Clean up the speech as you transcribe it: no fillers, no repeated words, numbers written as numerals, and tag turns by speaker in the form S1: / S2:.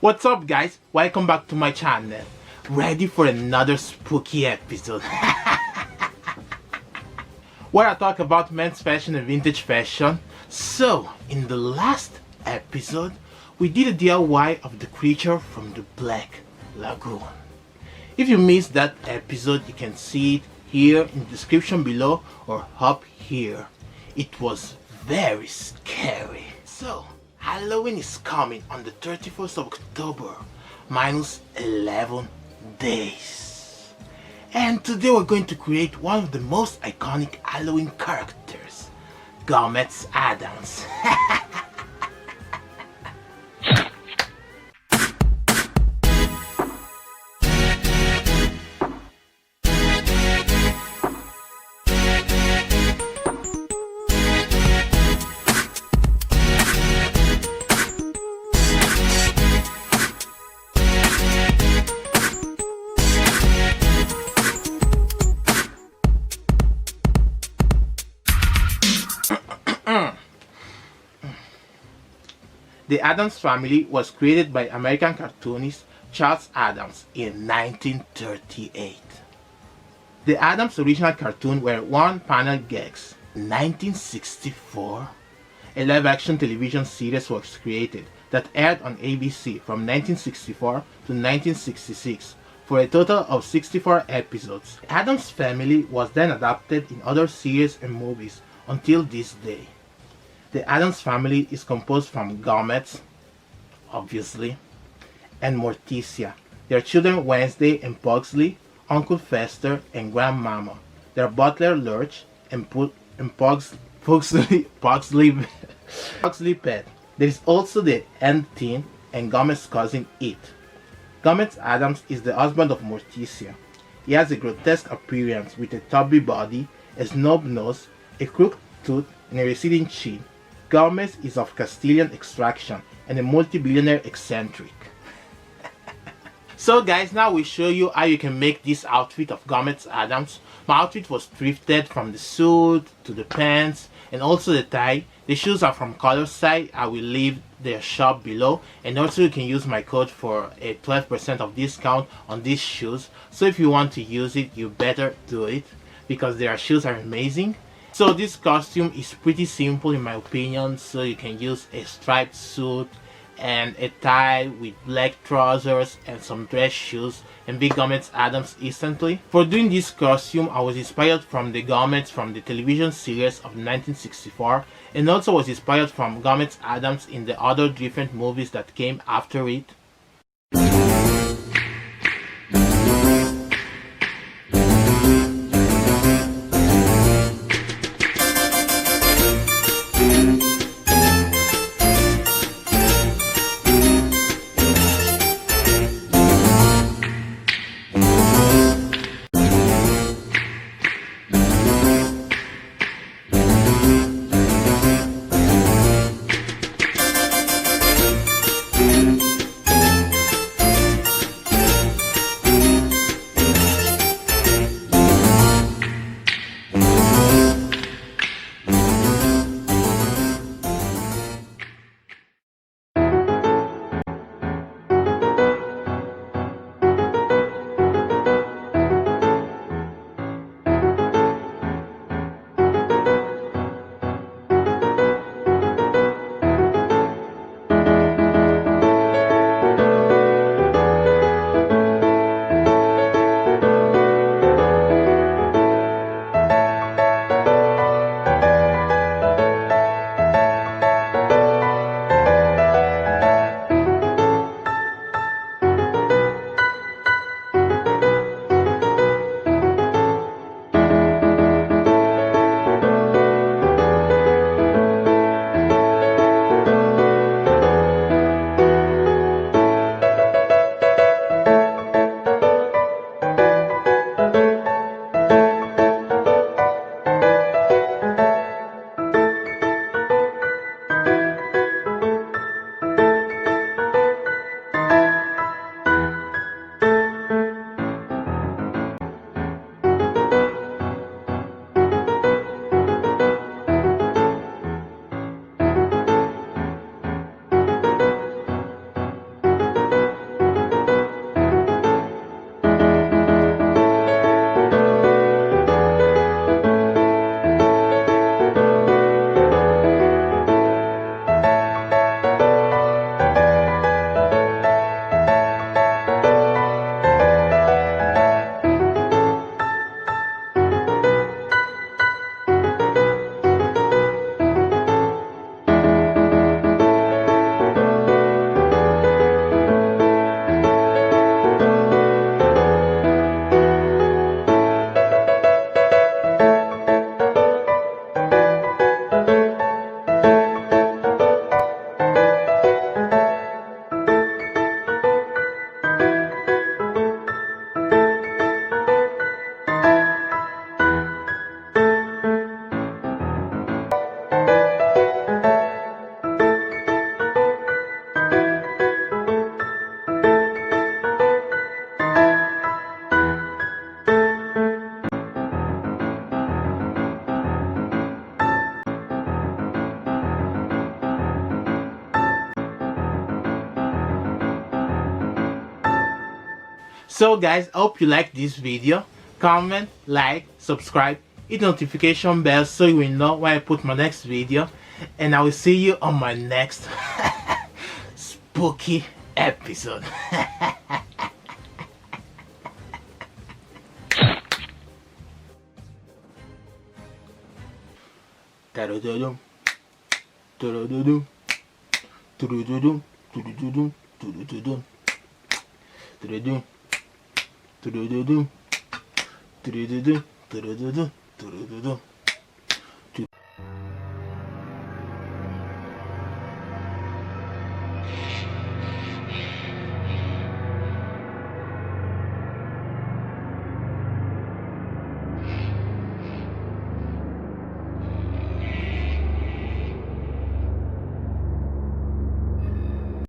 S1: What's up guys? Welcome back to my channel. Ready for another spooky episode where I talk about men's fashion and vintage fashion. So, in the last episode, we did a DIY of the creature from the Black Lagoon. If you missed that episode, you can see it here in the description below or up here. It was very scary. So, Halloween is coming on the 31st of October, minus 11 days. And today we're going to create one of the most iconic Halloween characters, Gomez Addams. The Addams Family was created by American cartoonist Charles Addams in 1938. The Addams original cartoon were one-panel gags. In 1964, a live-action television series was created that aired on ABC from 1964 to 1966 for a total of 64 episodes. The Addams Family was then adapted in other series and movies until this day. The Addams Family is composed from Gomez, obviously, and Morticia, their children Wednesday and Pugsley, Uncle Fester, and Grandmama, their butler Lurch, and Pugsley pet. There is also the End Teen and Gomez's cousin It. Gomez Addams is the husband of Morticia. He has a grotesque appearance with a tubby body, a snub nose, a crooked tooth, and a receding chin. Gomez is of Castilian extraction and a multi-billionaire eccentric. So guys, now we show you how you can make this outfit of Gomez Addams. My outfit was thrifted from the suit to the pants and also the tie. The shoes are from Colorside. I will leave their shop below, and also you can use my code for a 12% of discount on these shoes. So if you want to use it, you better do it because their shoes are amazing. So this costume is pretty simple in my opinion, so you can use a striped suit and a tie with black trousers and some dress shoes and be Gomez Addams instantly. For doing this costume, I was inspired from the Gomez from the television series of 1964 and also was inspired from Gomez Addams in the other different movies that came after it. So guys, I hope you like this video. Comment, like, subscribe, hit notification bell so you will know when I put my next video. And I will see you on my next spooky episode. Da-da-da-dum. Da-da-da-dum. Do-do-do-dum. Do-do-do-dum. Do-do-do-dum. Do-do-dum. Do-do-do-dum. Do-do-do-dum. Do-do-do-dum. Do-do-do-dum.